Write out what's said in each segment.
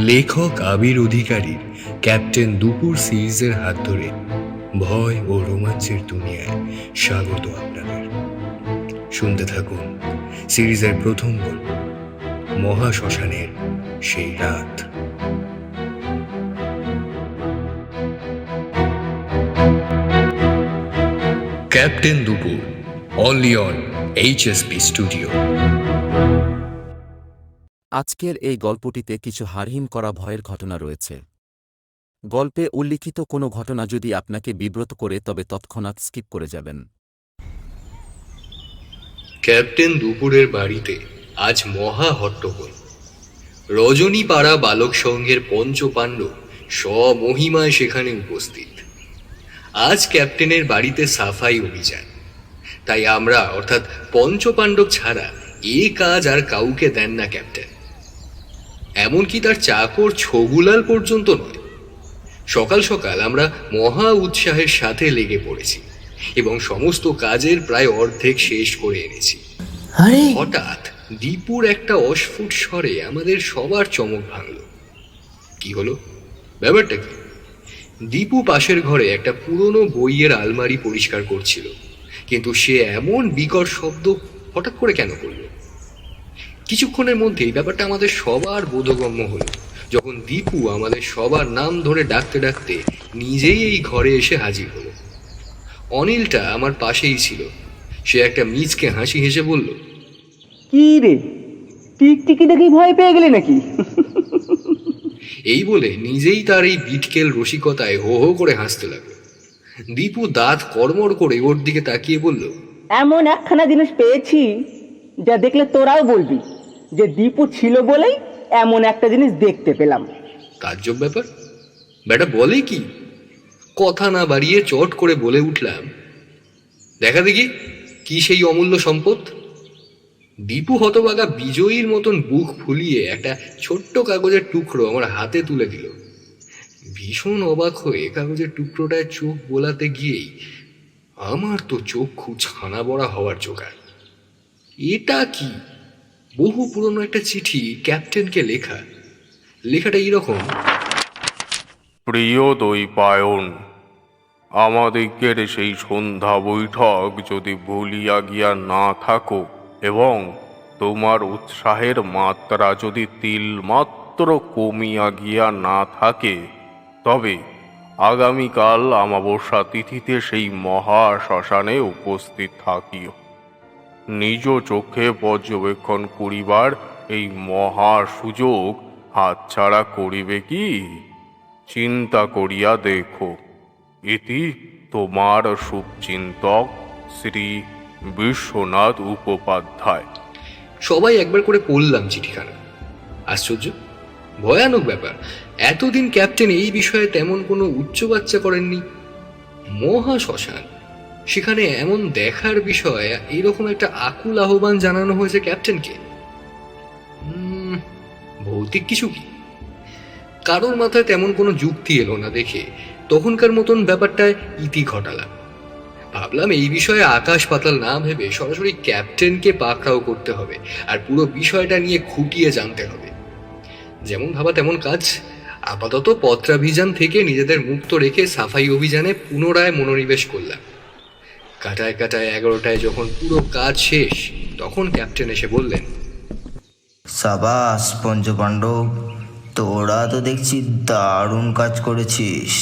লেখক আবির অধিকারীর ক্যাপ্টেন দুপুর সিরিজের হাত ধরে ভয় ও রোমাঞ্চের দুনিয়ায় স্বাগত আপনাদের। শুনতে থাকুন সিরিজের প্রথম গল্প, মহাশ্মশানের সেই রাত। ক্যাপ্টেন দুপুর, অনলি অন HSP স্টুডিও। আজকের এই গল্পটিতে কিছু হাড়হিম করা ভয়ের ঘটনা রয়েছে। গল্পে উল্লিখিত কোনো ঘটনা যদি আপনাকে বিব্রত করে তবে তৎক্ষণাৎ স্কিপ করে যাবেন। ক্যাপ্টেন দুপুরের বাড়িতে আজ মহা হট্টগোল। রজনী পাড়া বালক সংঘের পঞ্চপাণ্ডব স্বমহিমায় সেখানে উপস্থিত। আজ ক্যাপ্টেনের বাড়িতে সাফাই অভিযান, তাই আমরা অর্থাৎ পঞ্চপাণ্ডব ছাড়া এ কাজ আর কাউকে দেন না ক্যাপ্টেন। এমনকি তার চাকর ছগুলাল পর্যন্ত নয়। সকাল সকাল আমরা মহা উৎসাহের সাথে লেগে পড়েছি এবং সমস্ত কাজের প্রায় অর্ধেক শেষ করে এনেছি। হঠাৎ দীপুর একটা অস্ফুট স্বরে আমাদের সবার চমক ভাঙল। কি হলো, ব্যাপারটা কি? দীপু পাশের ঘরে একটা পুরনো বইয়ের আলমারি পরিষ্কার করছিল, কিন্তু সে এমন বিকট শব্দ হঠাৎ করে কেন করলো? কিছুক্ষণের মধ্যেই ব্যাপারটা আমাদের সবার বোধগম্য হলো, যখন দীপু আমাদের সবার নাম ধরে ডাকতে ডাকতে নিজেই এই ঘরে এসে হাজির হলো। অনিলটা আমার পাশেই ছিল। সে একটা মিচকে হাসি হেসে বলল, কি রে, টিকটিকি দেখি ভয় পেয়ে গেলি নাকি? এই বলে নিজেই তার এই বিটকেল রসিকতায় হো হো করে হাসতে লাগলো। দীপু দাঁত কড়মড় করে ওর দিকে তাকিয়ে বলল, এমন একখানা জিনিস পেয়েছি যা দেখলে তোরাও বলবি যে দীপু ছিল বলেই এমন একটা জিনিস দেখতে পেলাম। তাজ্জব ব্যাপার, বেটা বলে কি? কথা না বাড়িয়ে চট করে বলে উঠলাম, দেখা দেখি কি সেই অমূল্য সম্পদ। দীপু হতবাগা বিজয়ীর মতন বুক ফুলিয়ে একটা ছোট্ট কাগজের টুকরো আমার হাতে তুলে দিল। ভীষণ অবাক হয়ে কাগজের টুকরোটায় চোখ বোলাতে গিয়েই আমার তো চক্ষু ছানা বড়া হওয়ার জোগাড়। এটা কি? বহু পুরনো একটা চিঠি, ক্যাপ্টেনকে লেখা। লেখাটা এইরকম: প্রিয় দৈপায়ন, আমাদিগের সেই সন্ধ্যা বৈঠক যদি ভুলিয়া গিয়া না থাকো এবং তোমার উৎসাহের মাত্রা যদি তিলমাত্র কমিয়া গিয়া না থাকে, তবে আগামীকাল অমাবস্যা তিথিতে সেই মহা শ্মশানে উপস্থিত থাকিও। নিজ চোখে পর্যবেক্ষণ করিবার এই মহা সুযোগ হাতছাড়া করিবে কি? চিন্তা করিয়া দেখো। ইতি তোমার শুভচিন্তক শ্রী বিশ্বনাথ উপপাধ্যায়। সবাই একবার করে পড়লাম চিঠিখানা। আশ্চর্য, ভয়ানক ব্যাপার। এতদিন ক্যাপ্টেন এই বিষয়ে তেমন কোনো উচ্চবাচ্চা করেননি। মহা শ্মশান, সেখানে এমন দেখার বিষয়ে এইরকম একটা আকুল আহ্বান জানানো হয়েছে ক্যাপ্টেনকে। ভৌতিক কিছু কি? কারোর মাথায় তেমন কোনো যুক্তি এলো না দেখে তখনকার মতন ব্যাপারটায় ইতি ঘটালাম। ভাবলাম এই বিষয়ে আকাশ পাতাল না ভেবে সরাসরি ক্যাপ্টেনকে পাকড়াও করতে হবে আর পুরো বিষয়টা নিয়ে খুঁটিয়ে জানতে হবে। যেমন ভাবা তেমন কাজ। আপাতত পত্রাভিযান থেকে নিজেদের মুক্ত রেখে সাফাই অভিযানে পুনরায় মনোনিবেশ করলাম। কাটায় কাটায় 11টায় যখন পুরো কাজ শেষ, তখন ক্যাপ্টেন এসে বললেন, সাবাস পঞ্চপাণ্ডব, তোরা তো দেখছি দারুণ কাজ করেছিস।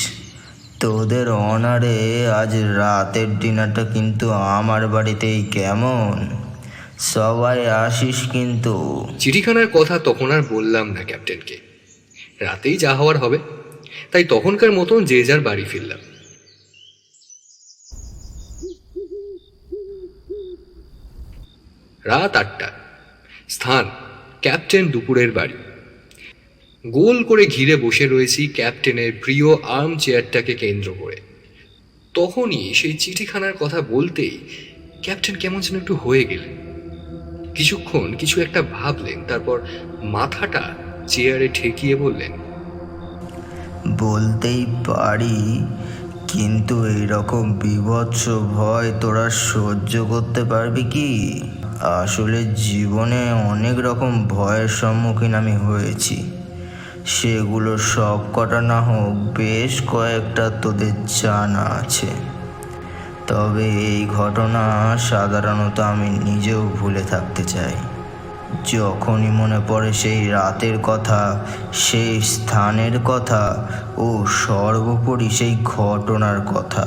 তোদের অনারে আজ রাতের ডিনারটা কিন্তু আমার বাড়িতেই কেমন? সবাই আসিস কিন্তু। চিঠিখানার কথা তখন আর বললাম না ক্যাপ্টেনকে। রাতেই যা হওয়ার হবে, তাই তখনকার মতন যে যার বাড়ি ফিরলাম। রাত 8টা। স্থান ক্যাপ্টেন দুপুরের বাড়ি। গোল করে ঘিরে বসে রয়েছি ক্যাপ্টেনের প্রিয় আর্ম চেয়ারটাকে কেন্দ্র করে। তখনই সেই চিঠিখানার কথা বলতেই ক্যাপ্টেন কেমন যেন একটু হয়ে গেলেন। কিছুক্ষণ কিছু একটা ভাবলেন, তারপর মাথাটা চেয়ারে ঠেকিয়ে বললেন, বলতেই পারি, কিন্তু এইরকম বীভৎস ভয় তোরা সহ্য করতে পারবি কি? আসলে জীবনে অনেক রকম ভয়ের সম্মুখীন আমি হয়েছি। সেগুলো সব কটা না হোক, বেশ কয়েকটা তোদের জানা আছে। তবে এই ঘটনা সাধারণত আমি নিজেও ভুলে থাকতে চাই। যখনই মনে পড়ে সেই রাতের কথা, সেই স্থানের কথা ও সর্বোপরি সেই ঘটনার কথা,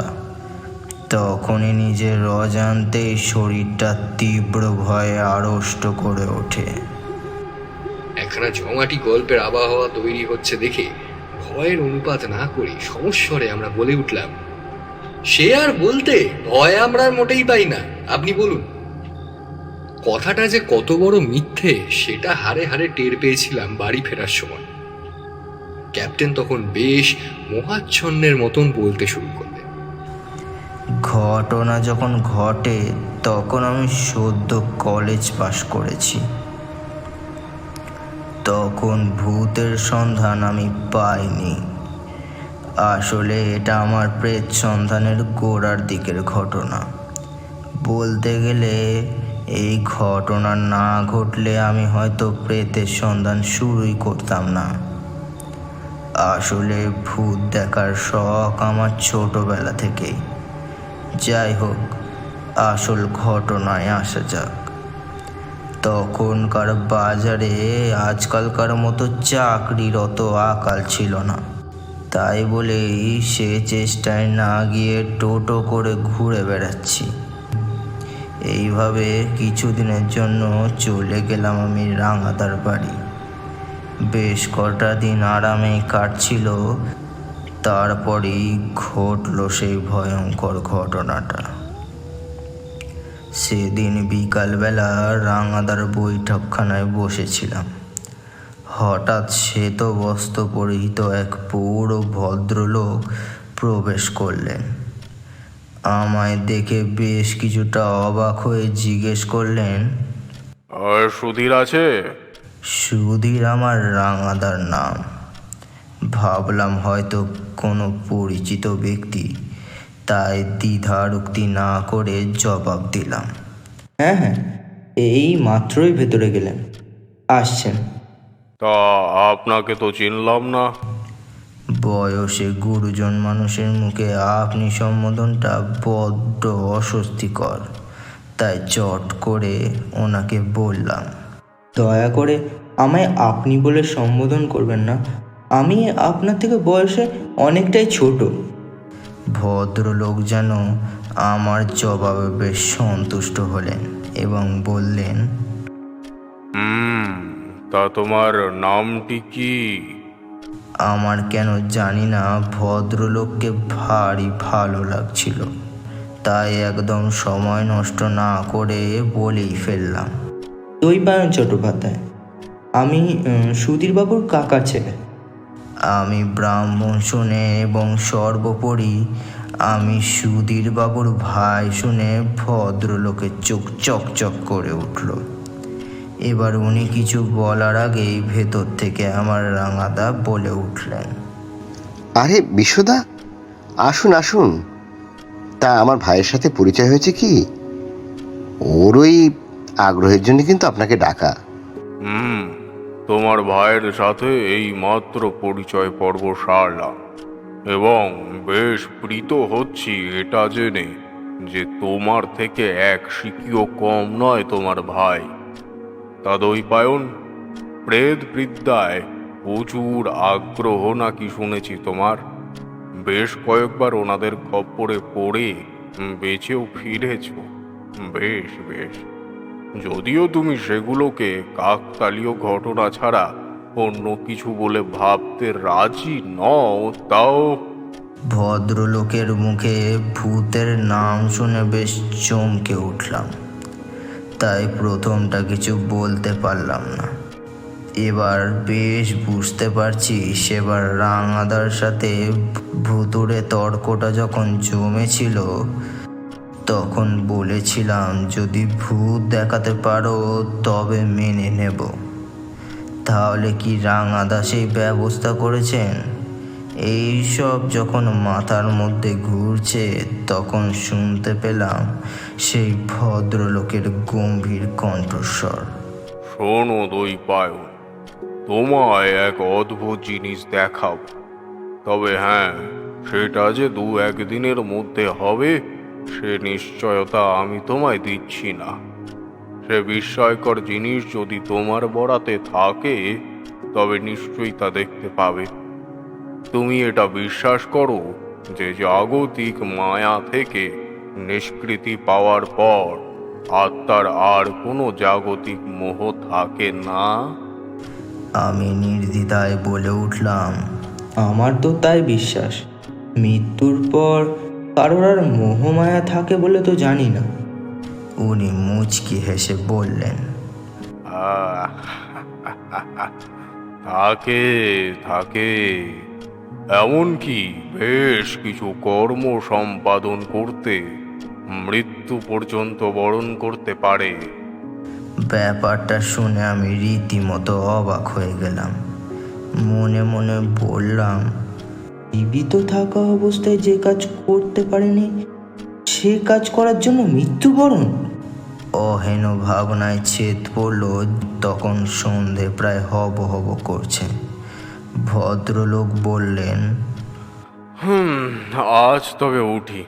তখনই নিজের অজান্তেই শরীরটা তীব্র ভয়ে আড়ষ্ট করে ওঠে। একখানা জমাটি গল্পের আবহাওয়া তৈরি হচ্ছে দেখে ভয়ের অনুপাত না করে সমস্বরে আমরা বলে উঠলাম, সে আর বলতে, ভয় আমরা আর মোটেই পাই না, আপনি বলুন। কথাটা যে কত বড় মিথ্যে সেটা হাড়ে হাড়ে টের পেয়েছিলাম বাড়ি ফেরার সময়। ক্যাপ্টেন তখন বেশ মোহাচ্ছন্নের মতন বলতে শুরু করলেন। ঘটনা যখন ঘটে তখন আমি সদ্য কলেজ পাশ করেছি। তখন ভূতের সন্ধান আমি পাইনি। আসলে এটা আমার প্রেত সন্ধানের গোড়ার দিকের ঘটনা। বলতে গেলে এই ঘটনা না ঘটলে আমি হয়তো প্রেতের সন্ধান শুরুই করতাম না। আসলে ভূত দেখার শখ আমার ছোটবেলা থেকেই। যাই হোক, আসল ঘটনায় আসা যাক। তখনকার বাজারে আজকালকার মতো চাকরির অত আকাল ছিল না। তাই বলেই সে চেষ্টায় না গিয়ে টোটো করে ঘুরে বেড়াচ্ছি। এইভাবে কিছুদিনের জন্য চলে গেলাম আমি রাঙাদার বাড়ি। বেশ কটা দিন আরামেই কাটছিল, তারপরেই ঘটল সেই ভয়ঙ্কর ঘটনাটা। সেদিন বিকালবেলা রাঙাদার বৈঠকখানায় বসেছিলাম। হঠাৎ শ্বেত বস্ত্র পরিহিত এক পুরো ভদ্রলোক প্রবেশ করলেন। আমায় দেখে বেশ কিছুটা অবাক হয়ে জিজ্ঞেস করলেন, আর সুধীর আছে? সুধীর আমার রাঙাদার নাম। ভাবলাম হয়তো কোনো পরিচিত ব্যক্তি, তাই দ্বিধারুক্তি না করে জবাব দিলাম, হ্যাঁ হ্যাঁ, এই মাত্রই ভেতরে গেলেন, আসছেন। তা আপনাকে তো চিনলাম না। বয়সে গুরুজন মানুষের মুখে আপনি সম্বোধনটা বড্ড অস্বস্তিকর, তাই চট করে ওনাকে বললাম, দয়া করে আমায় আপনি বলে সম্বোধন করবেন না, আমি আপনার থেকে বয়সে অনেকটাই ছোট। ভদ্রলোক যেন আমার জবাবে বেশ সন্তুষ্ট হলেন এবং বললেন, তা তোমার নামটি কি? আমার কেন জানি না ভদ্রলোককে ভারী ভালো লাগছিল, তাই একদম সময় নষ্ট না করে বলেই ফেললাম, দৈপায়ন চট্টোপাধ্যায়, আমি সুধীরবাবুর কাকার ছেলে। আমি ব্রাহ্মণ শুনে এবং সর্বোপরি আমি সুধীরবাবুর ভাই শুনে ভদ্রলোকের চোখ চকচক করে উঠল। এবার উনি কিছু বলার আগেই ভেতর থেকে আমার রাঙাদা বলে উঠলেন, আরে বিশ্বদা, আসুন আসুন। তা আমার ভাইয়ের সাথে পরিচয় হয়েছে কি? ওর ওই আগ্রহের জন্য কিন্তু আপনাকে ডাকা। তোমার ভাইয়ের সাথে এই মাত্র পরিচয় পর্ব সারলাম এবং বেশ প্রীত হচ্ছি এটা জেনে যে তোমার থেকে এক শিকিও কম নয় তোমার ভাই। তা দৈপায়ন, প্রেত বিদ্যায় প্রচুর আগ্রহ নাকি শুনেছি তোমার। বেশ কয়েকবার ওনাদের খপ্পরে পড়ে বেঁচেও ফিরেছ। বেশ বেশ, যদিও তুমি সেগুলোকে কাকতালীয় ঘটনা ছাড়া অন্য কিছু বলে ভাবতে রাজি নও, তাও। ভদ্রলোকের মুখে ভূতের নাম শুনে বেশ চমকে উঠলাম, তাই প্রথমটা কিছু বলতে পারলাম না। এবার বেশ বুঝতে পারছি সেবার রাঙাদার সাথে ভুতুড়ে তর্কটা যখন জমেছিল তখন বলেছিলাম যদি ভূত দেখাতে পারো তবে মেনে নেব। তাহলে কি রাঙাদা সেই ব্যবস্থা করেছেন? এই সব যখন মাথার মধ্যে ঘুরছে তখন শুনতে পেলাম সেই ভদ্রলোকের গম্ভীর কণ্ঠস্বর, শোনো দৈপায়ন, তোমায় এক অদ্ভুত জিনিস দেখাব। তবে হ্যাঁ, সেটা যে 2-1 দিনের মধ্যে হবে সে নিশ্চয়তা আমি তোমায় দিচ্ছি না। সে বিস্ময়কর জিনিস যদি তোমার বরাতে থাকে তবে নিশ্চয়ই তা দেখতে পাবে। তুমি এটা বিশ্বাস করো যে জাগতিক মায়া থেকে নিষ্কৃতি পাওয়ার পর আত্মার আর কোনো জাগতিক মোহ থাকে না? আমি নির্দ্বিধায় বলে উঠলাম, আমার তো তাই বিশ্বাস। মৃত্যুর পর কারোর আর মোহমায়া থাকে বলে তো জানি না। উনি মুচকি হেসে বললেন, আহ, থাকে থাকে, এমনকি বেশ কিছু কর্ম সম্পাদন করতে মৃত্যু পর্যন্ত বরণ করতে পারে। ব্যাপারটা শুনে আমি রীতিমতো অবাক হয়ে গেলাম। মনে মনে বললাম, জীবিত থাকা অবস্থায় যে কাজ করতে পারেনি সে কাজ করার জন্য মৃত্যুবরণ। অহেন ভাবনায় ছেদ পড়ল। তখন সন্ধে প্রায় হব হব করছে। ভদ্রলোক বললেন, আজ তবে উঠি।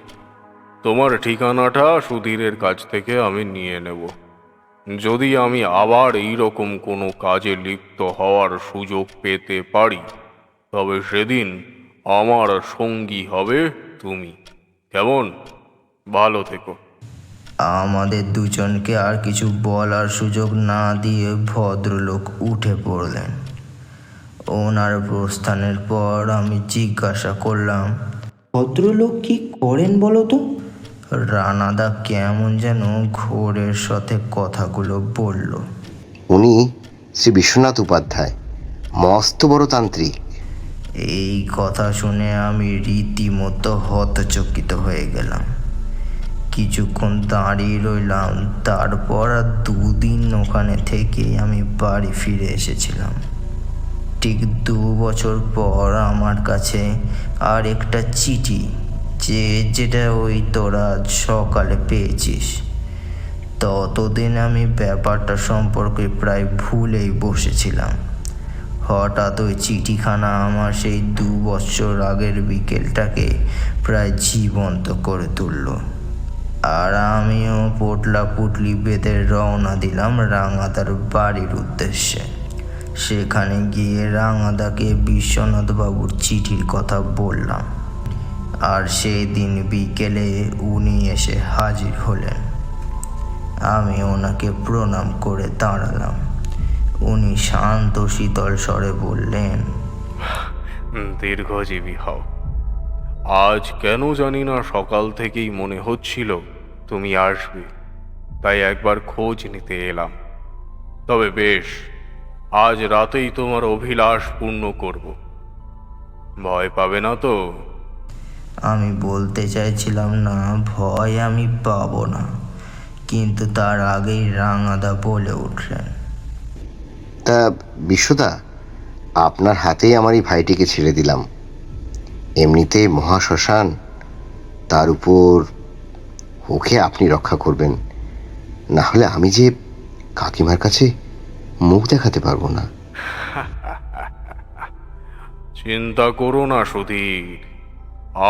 তোমার ঠিকানাটা সুধীরের কাছ থেকে আমি নিয়ে নেব। যদি আমি আবার এই রকম কোনো কাজে লিপ্ত হওয়ার সুযোগ পেতে পারি তবে সেদিন আমার সঙ্গী হবে তুমি। কেমন? ভালো থেকো। আমাদের দুজনকে আর কিছু বলার সুযোগ না দিয়ে ভদ্রলোক উঠে পড়লেন। ওনার প্রস্থানের পর আমি জিজ্ঞাসা করলাম, ভদ্রলোক কি করেন বলো তো? রানাদা কেমন যেন ঘোরের সাথে কথাগুলো বলল। উনি শ্রী বিশ্বনাথ উপাধ্যায়, মস্ত বড় তান্ত্রিক। এই কথা শুনে আমি রীতিমতো হতচকিত হয়ে গেলাম। কিছুক্ষণ দাঁড়িয়ে রইলাম। তারপর আর 2 দিন ওখানে থেকে আমি বাড়ি ফিরে এসেছিলাম। ঠিক 2 বছর পর আমার কাছে আর একটা চিঠি, যেটা ওই তোরা আজ সকালে পেয়েছিস। ততদিন আমি ব্যাপারটা সম্পর্কে প্রায় ভুলেই বসেছিলাম। হঠাৎ ওই চিঠিখানা আমার সেই 2 বছর আগের বিকেলটাকে প্রায় জীবন্ত করে তুলল। আর আমিও পোটলা পুটলি বেঁধে রওনা দিলাম রাঙাদার বাড়ির উদ্দেশ্যে। সেখানে গিয়ে রাঙাদাকে বিশ্বনাথবাবুর চিঠির কথা বললাম। আর সেই দিন বিকেলে উনি এসে হাজির হলেন। আমি ওনাকে প্রণাম করে দাঁড়ালাম। উনি শান্ত শীতল স্বরে বললেন, দীর্ঘজীবী হও। আজ কেন জানি না সকাল থেকেই মনে হচ্ছিল তুমি আসবে, তাই একবার খোঁজ নিতে এলাম। তবে বেশ, আজ রাতেই তোমার অভিলাষ পূর্ণ করব। ভয় পাবে না তো? আমি বলতে চাইছিলাম না ভয় আমি পাবো না, কিন্তু তার আগেই রাঙাদা বলে উঠলেন, তা বিশ্বদা, আপনার হাতেই আমার এই ভাইটিকে ছেড়ে দিলাম। এমনিতে মহাশ্মশান, তার উপর ওকে আপনি রক্ষা করবেন। না হলে আমি যে কাকিমার কাছে মুখ দেখাতে পারবো না। চিন্তা করো না সুধীর,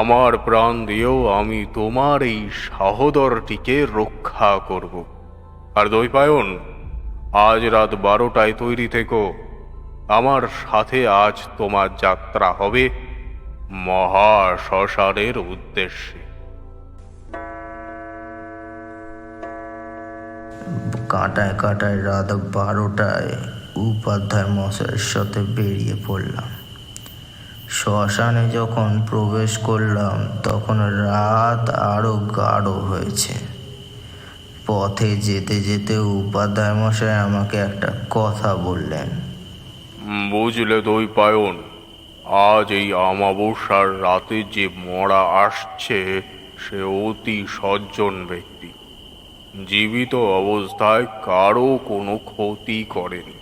আমার প্রাণ দিয়েও আমি তোমার এই সহোদরটিকে রক্ষা করব। আর দৈপায়ন, আজ রাত 12টায় তৈরি থেকো। আমার সাথে আজ তোমার যাত্রা হবে মহাশ্মশানের উদ্দেশ্যে। কাঁটায় কাঁটায় রাত 12টায় উপাধ্যায় মশাইয়ের সাথে বেরিয়ে পড়লাম। শ্মশানে যখন প্রবেশ করলাম তখন রাত আরো গাঢ় হয়েছে। পথে যেতে যেতে উপাধ্যায় মশাই আমাকে একটা কথা বললেন, বুঝলে দৈপায়ন, আজ এই অমাবস্যার রাতে যে মরা আসছে সে অতি সজ্জন ব্যক্তি। জীবিত অবস্থায় কারো কোনো ক্ষতি করেনি,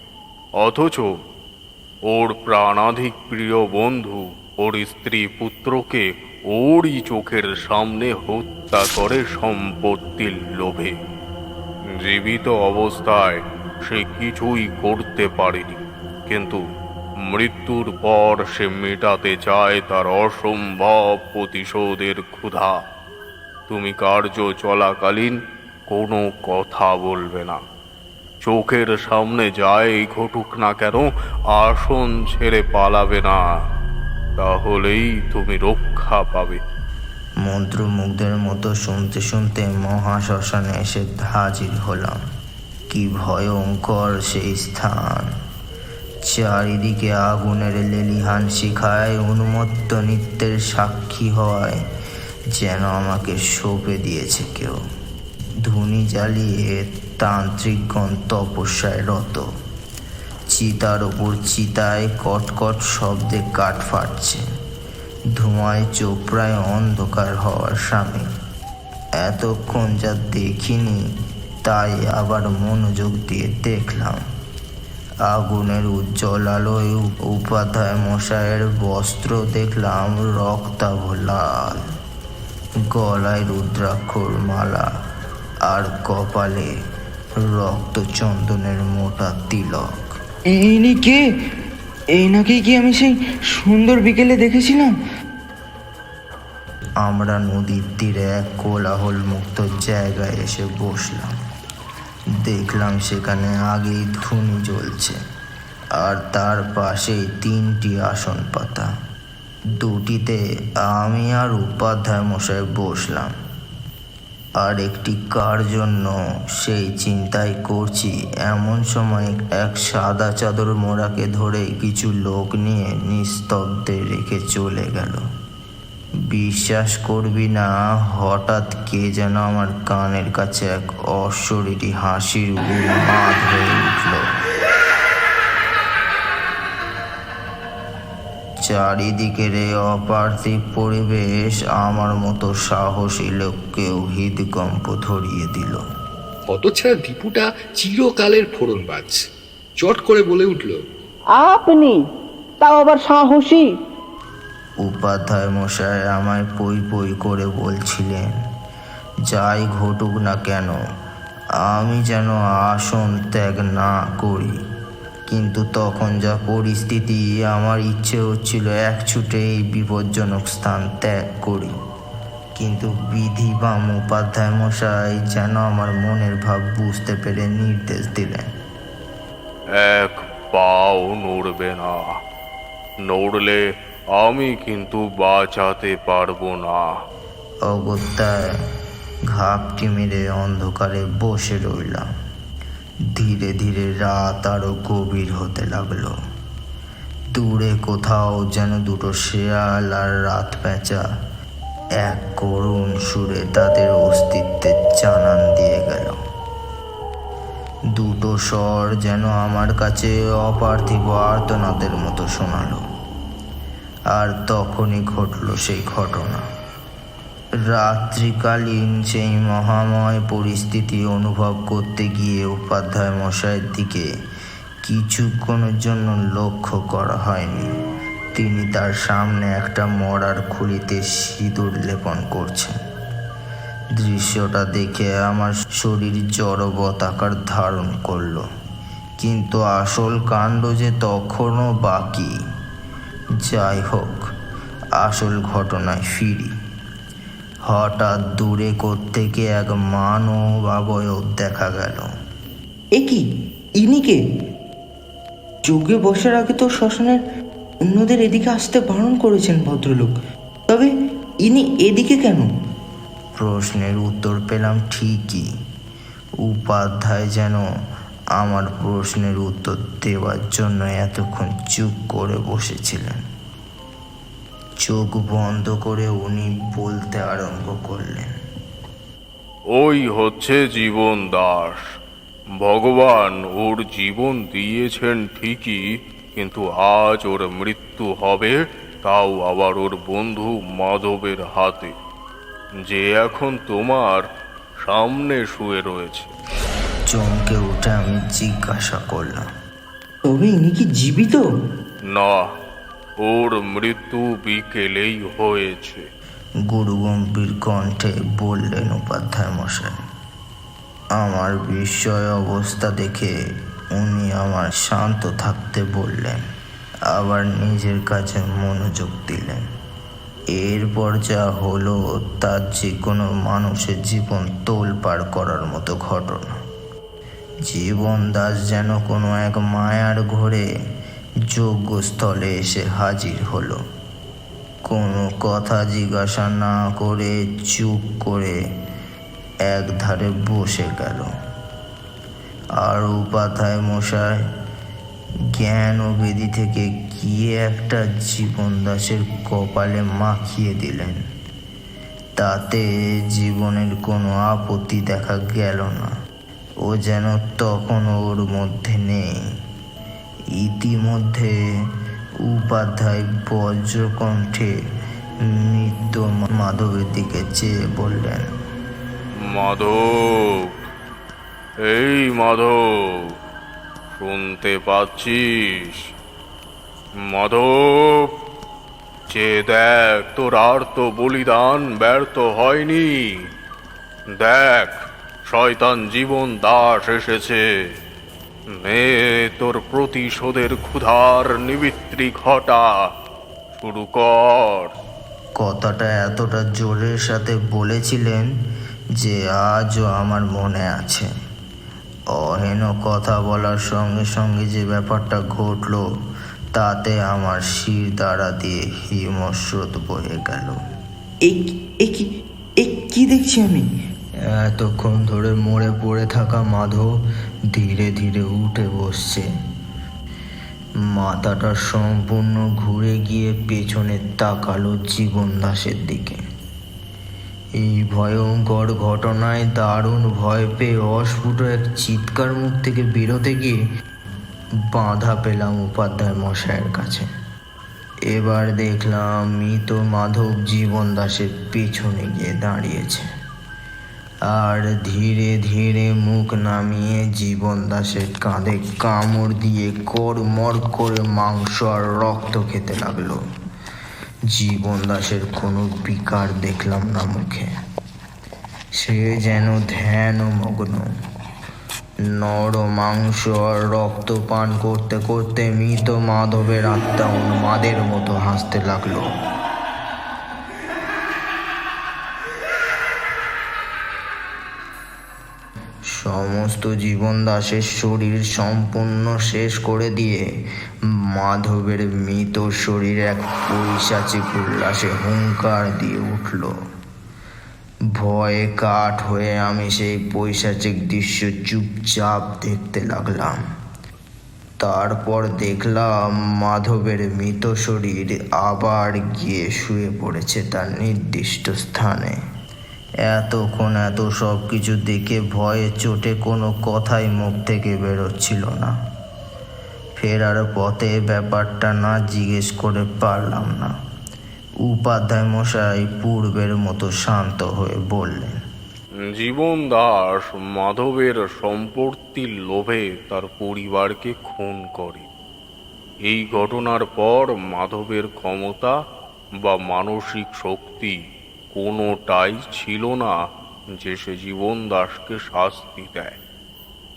অথচ ওর প্রাণাধিক প্রিয় বন্ধু ওর স্ত্রী পুত্রকে ওরই চোখের সামনে হত্যা করে সম্পত্তির লোভে। জীবিত অবস্থায় সে কিছুই করতে পারেনি, কিন্তু মৃত্যুর পর সে মেটাতে চায় তার অসম্ভব প্রতিশোধের ক্ষুধা। তুমি কার্য চলাকালীন কোনো কথা বলবে না। চোখের সামনে যাই ঘটুক না কেন আসন ছেড়ে পালাবে না, তাহলেই তুমি রক্ষা পাবে। মন্ত্রমুগ্ধের মতো শুনতে শুনতে মহাশ্মশানে এসে হাজির হলাম। কি ভয়ঙ্কর সেই স্থান! চারিদিকে আগুনের লেলিহান শিখায় উন্মত্ত নৃত্যের সাক্ষী হয় যেন আমাকে সঁপে দিয়েছে কেউ। ধুনি জ্বালিয়ে তান্ত্রিকগণ তপস্যায় রত। চিতার ওপর চিতায় কটকট শব্দে কাঠ ফাটছে। ধোঁয়ায় চোখ প্রায় অন্ধকার হওয়ার সামিল। এতক্ষণ যা দেখিনি তাই আবার মনোযোগ দিয়ে দেখলাম। আগুনের উজ্জ্বল আলোয় উপাধ্যায় মশাইয়ের বস্ত্র দেখলাম রক্তাভ লাল, গলায় রুদ্রাক্ষর মালা আর কপালে রক্তচন্দনের মোটা তিলক। ইনি কে? এই নাকি কি আমি সেই সুন্দর বিকেলে দেখেছিলাম? আমরা নদীর তীরে এক কোলাহল মুক্ত জায়গায় এসে বসলাম। দেখলাম সেখানে আগেই ধুনি জ্বলছে আর তার পাশেই 3টি আসন পাতা। দুটিতে আমি আর উপাধ্যায় মশাই বসলাম, আর একটি কার জন্য সেই চিন্তাই করছি এমন সময় এক সাদা চাদর মোড়াকে ধরে কিছু লোক নিয়ে নিস্তব্ধে রেখে চলে গেল। বিশ্বাস করবি না, হঠাৎ কে যেন আমার কানের কাছে এক অশরীরী হাসির উন্মাদ হয়ে উঠল। চারিদিকের এই অপার্থিব পরিবেশ আমার মতো সাহসী লোককেও হৃদকম্প ধরিয়ে দিল। হতচ্ছাড়া দীপুটা চিরকালের ফোড়নবাজ চট করে বলে উঠল, আপনি তাও আবার সাহসী? উপাধ্যায় মশাই আমায় পই পই করে বলছিলেন, যাই ঘটুক না কেন আমি যেন আসন ত্যাগ না করি। কিন্তু তখন যা পরিস্থিতি, আমার ইচ্ছে হচ্ছিল এক ছুটে এই বিপজ্জনক স্থান ত্যাগ করি। কিন্তু বিধি বা উপাধ্যায় মশাই যেন আমার মনের ভাব বুঝতে পেরে নির্দেশ দিলেন, এক পাও নড়বে না, নড়লে আমি কিন্তু বাঁচাতে পারবো না। অগত্যায় ঘাপটি মেরে অন্ধকারে বসে রইলাম। ধীরে ধীরে রাত আরো গভীর হতে লাগলো। দূরে কোথাও যেন দুটো শেয়াল আর রাত পেঁচা এক করুণ সুরে তাদের অস্তিত্বের জানান দিয়ে গেল। দুটো স্বর যেন আমার কাছে অপার্থিব আর্তনাদের মতো শোনালো। আর তখনই ঘটল সেই ঘটনা। রাত্রিকালীন সেই মহাময় পরিস্থিতি অনুভব করতে গিয়ে উপাধ্যায় মশাইয়ের দিকে কিছুক্ষণের জন্য লক্ষ্য করা হয়নি। তিনি তার সামনে একটা মরার খুলিতে সিঁদুর লেপন করছেন। দৃশ্যটা দেখে আমার শরীর জড়বৎ আকার ধারণ করলো। কিন্তু আসল কাণ্ড যে তখনও বাকি। যাই হোক, আসল ঘটনায় ফিরি। হঠাৎ দূরে কোত্থেকে এক মানব অবয়ব দেখা গেল। এ কি? ইনি কে? যজ্ঞে বসার আগে তো শ্মশানের অন্যদের এদিকে আসতে বারণ করেছেন ভদ্রলোক, তবে ইনি এদিকে কেন? প্রশ্নের উত্তর পেলাম ঠিকই। উপাধ্যায় যেন আমার প্রশ্নের উত্তর দেওয়ার জন্য এতক্ষণ চুপ করে বসেছিলেন। চোখ বন্ধ করে উনি বলতে আরম্ভ করলেন, ওই হচ্ছে জীবন দাস। ভগবান ওর জীবন দিয়েছেন ঠিকই, কিন্তু আজ ওর মৃত্যু হবে, তাও আবার ওর বন্ধু মাধবের হাতে, যে এখন তোমার সামনে শুয়ে রয়েছে। চমকে উঠে আমি জিজ্ঞাসা করলাম, তবে ইনি কি জীবিত? না, ওর মৃত্যু বিকেলেই হয়েছে। গুরুগম্ভীর কণ্ঠে বললেন উপাধ্যায় মশাই। আমার বিস্ময় অবস্থা দেখে উনি আমার শান্ত থাকতে বললেন আবার নিজের কাছে মনোযোগ দিলেন। এরপর যা হলো তার যে কোনো মানুষের জীবন তোলপাড় করার মতো ঘটনা। জীবন দাস যেন কোনো এক মায়ার ঘোরে যজ্ঞস্থলে এসে হাজির হলো। কোনো কথা জিজ্ঞাসা না করে চুপ করে একধারে বসে গেল। আর উপাধ্যায় মশাই জ্ঞান ও বেদি থেকে কি একটা জীবন দাসের কপালে মাখিয়ে দিলেন। তাতে জীবনের কোনো আপত্তি দেখা গেল না। ও যেন তখন ওর মধ্যে নেই। ইতিমধ্যে উপাধ্যায় বজ্রকণ্ঠে মৃত্যু মাধবের দিকে চেয়ে বললেন, মাধব, এই মাধব, শুনতে পাচ্ছিস? মাধব, যে দেখ, তোর আর্ত বলিদান ব্যর্থ হয়নি। দেখ, শয়তান জীবন দাস এসেছে। নে তোর প্রতিশোধের ক্ষুধার নিবৃত্তি ঘটা, শুরু কর। কথাটা এতটা জোরের সাথে বলেছিলেন যে আজও আমার মনে আছে। অহেন কথা বলার সঙ্গে সঙ্গে যে ব্যাপারটা ঘটলো তাতে আমার শির দ্বারা দিয়ে হিমস্রোত বয়ে গেল। এই কি দেখছি আমি? এতক্ষণ ধরে মরে পড়ে থাকা মাধব ধীরে ধীরে উঠে বসছে। মাথাটা সম্পূর্ণ ঘুরে গিয়ে পেছনে তাকালো জীবন দাসের দিকে। এই ভয়ঙ্কর ঘটনায় দারুণ ভয় পেয়ে অস্ফুট এক চিৎকার মুখ থেকে বেরোতে গিয়ে বাধা পেলাম উপাধ্যায় মশাইয়ের কাছে। এবার দেখলাম মৃত মাধব জীবন দাসের পেছনে গিয়ে দাঁড়িয়েছে আর ধীরে ধীরে মুখ নামিয়ে জীবন দাসের কাঁধে কামড় দিয়ে কড়মড় করে মাংস আর রক্ত খেতে লাগলো। জীবন দাসের কোনো বিকার দেখলাম না মুখে। সে যেন ধ্যান মগ্ন। নর মাংস আর রক্ত পান করতে করতে মৃত মাধবের আত্মা উন্মাদের মতো হাসতে লাগলো। সমস্ত জীবন দাসের শরীর সম্পূর্ণ শেষ করে দিয়ে মাধবের মৃত শরীর এক পৈশাচিক উল্লাসে হুঙ্কার দিয়ে উঠল। ভয়ে কাঠ হয়ে আমি সেই পৈশাচিক দৃশ্য চুপচাপ দেখতে লাগলাম। তারপর দেখলাম মাধবের মৃত শরীর আবার গিয়ে শুয়ে পড়েছে তার নির্দিষ্ট স্থানে। এতক্ষণ এত সব কিছু দেখে ভয়ে চোটে কোনো কথাই মুখ থেকে বেরোচ্ছিল না। ফেরার পথে ব্যাপারটা না জিজ্ঞেস করে পারলাম না। উপাধ্যায় মশাই পূর্বের মতো শান্ত হয়ে বললেন, জীবন দাস মাধবের সম্পত্তির লোভে তার পরিবারকে খুন করে। এই ঘটনার পর মাধবের ক্ষমতা বা মানসিক শক্তি কোনোটাই ছিল না যে সে জীবন দাসকে শাস্তি দেয়।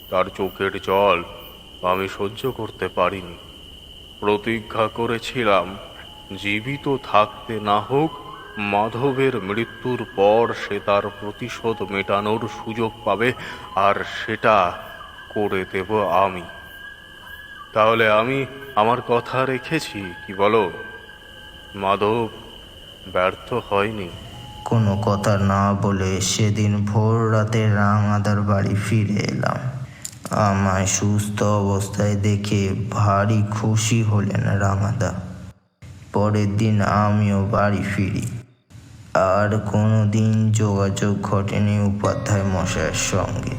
তার চোখের জল আমি সহ্য করতে পারিনি। প্রতিজ্ঞা করেছিলাম জীবিত থাকতে না হোক মাধবের মৃত্যুর পর সে তার প্রতিশোধ মেটানোর সুযোগ পাবে, আর সেটা করে দেব আমি। তাহলে আমি আমার কথা রেখেছি, কি বলো? মাধব ব্যর্থ হয়নি। কোনো কথা না বলে সেদিন ভোর রাতে রাঙাদার বাড়ি ফিরে এলাম। আমায় সুস্থ অবস্থায় দেখে ভারী খুশি হলেন রাঙাদা। পরের দিন আমিও বাড়ি ফিরি। আর কোনো দিন যোগাযোগ ঘটেনি উপাধ্যায় মশাইয়ের সঙ্গে।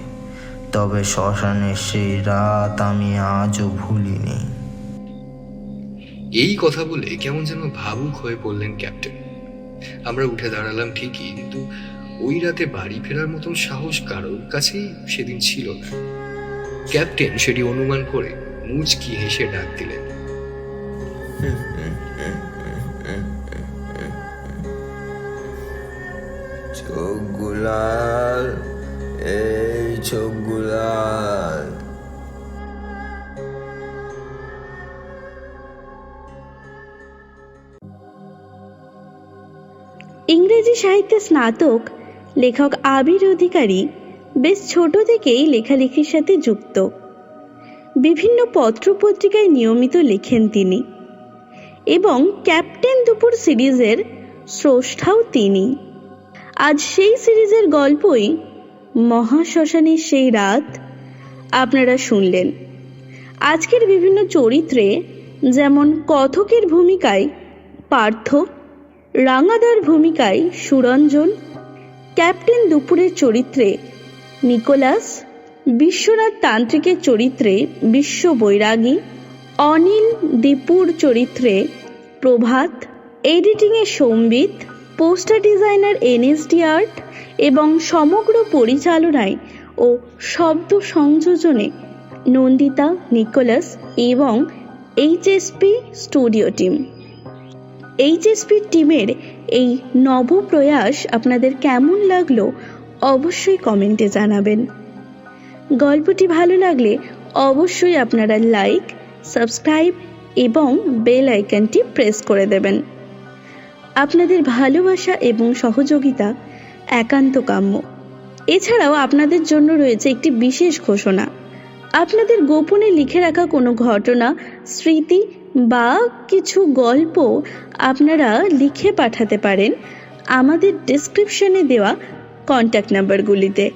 তবে শ্মশানের সেই রাত আমি আজও ভুলিনি। এই কথা বলে কেমন যেন ভাবুক হয়ে পড়লেন ক্যাপ্টেন। আমরা উঠে দাঁড়ালাম ঠিকই, কিন্তু ওই রাতে বাড়ি ফেরার মতন সাহস কারোর কাছেই সেদিন ছিল না। ক্যাপ্টেন সেটি অনুমান করে মুচকি হেসে ডাক দিলেন, চোখগুলাল, এই চোখগুলাল। ইংরেজি সাহিত্যে স্নাতক লেখক আবির অধিকারী বেশ ছোট থেকেই লেখালেখির সাথে যুক্ত। বিভিন্ন পত্রপত্রিকায় নিয়মিত লেখেন তিনি এবং ক্যাপ্টেন দুপুর সিরিজের স্রষ্টাও তিনি। আজ সেই সিরিজের গল্পই মহাশ্মশানের সেই রাত আপনারা শুনলেন। আজকের বিভিন্ন চরিত্রে যেমন কথকের ভূমিকায় পার্থ, রাঙাদার ভূমিকায় সুরঞ্জন, ক্যাপ্টেন দুপুরের চরিত্রে নিকোলাস, বিশ্বনাথ তান্ত্রিকের চরিত্রে বিশ্ব বৈরাগী, অনিল দীপুর চরিত্রে প্রভাত, এডিটিংয়ে সম্বিত, পোস্টার ডিজাইনার NSD আর্ট এবং সমগ্র পরিচালনায় ও শব্দ সংযোজনে নন্দিতা, নিকোলাস এবং HSP স্টুডিও টিম। HSP টিমের এই নবপ্রয়াস আপনাদের কেমন লাগলো অবশ্যই কমেন্টে জানাবেন। গল্পটি ভালো লাগলে অবশ্যই আপনারা লাইক, সাবস্ক্রাইব এবং বেল আইকনটি প্রেস করে দেবেন। আপনাদের ভালোবাসা এবং সহযোগিতা একান্ত কাম্য। এছাড়াও আপনাদের জন্য রয়েছে একটি বিশেষ ঘোষণা। আপনাদের গোপনে লিখে রাখা কোনো ঘটনা, স্মৃতি বা কিছু গল্প আপনারা লিখে পাঠাতে পারেন আমাদের ডেসক্রিপশনে দেওয়া কন্ট্যাক্ট নাম্বারগুলিতে।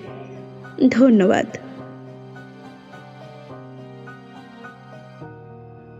ধন্যবাদ।